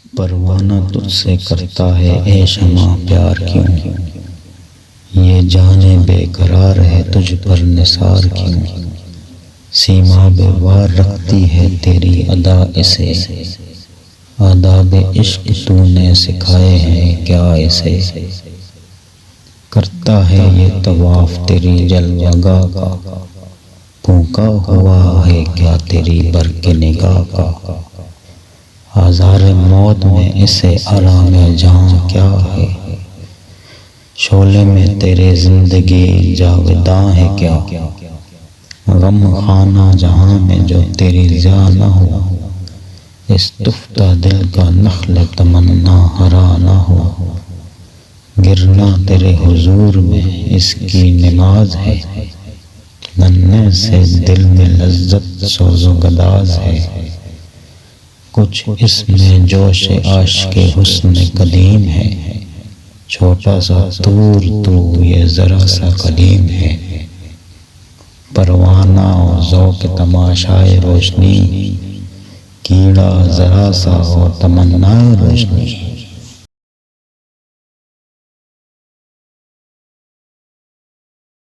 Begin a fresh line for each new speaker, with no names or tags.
پروانہ تجھ سے کرتا ہے اے شمع پیار کیوں، یہ جانیں بے قرار ہے تجھ پر نثار کیوں، سیما بے وار رکھتی ہے تیری ادا اسے، آداب عشق تو نے سکھائے ہیں کیا اسے، کرتا ہے یہ طواف تیری جلوہ گاہ کا، پھونکا ہوا ہے کیا تیری برق نگاہ کا، آزار موت میں اسے آرام جہاں کیا ہے، شعلے میں تیرے زندگی جاوداں ہے کیا، غم خانہ جہاں میں جو تیری ضیاء نہ ہو، اس تفتہ دل کا نخل تمنا ہرا نہ ہو، گرنا تیرے حضور میں اس کی نماز ہے، ننھے سے دل میں لذت سوز و گداز ہے، کچھ اس میں جوش عاشق حسن قدیم ہے، چھوٹا سا طور تو یہ ذرا سا کلیم ہے، پروانہ و ذوق تماشائے روشنی، کیڑا ذرا سا و تمنائے روشنی۔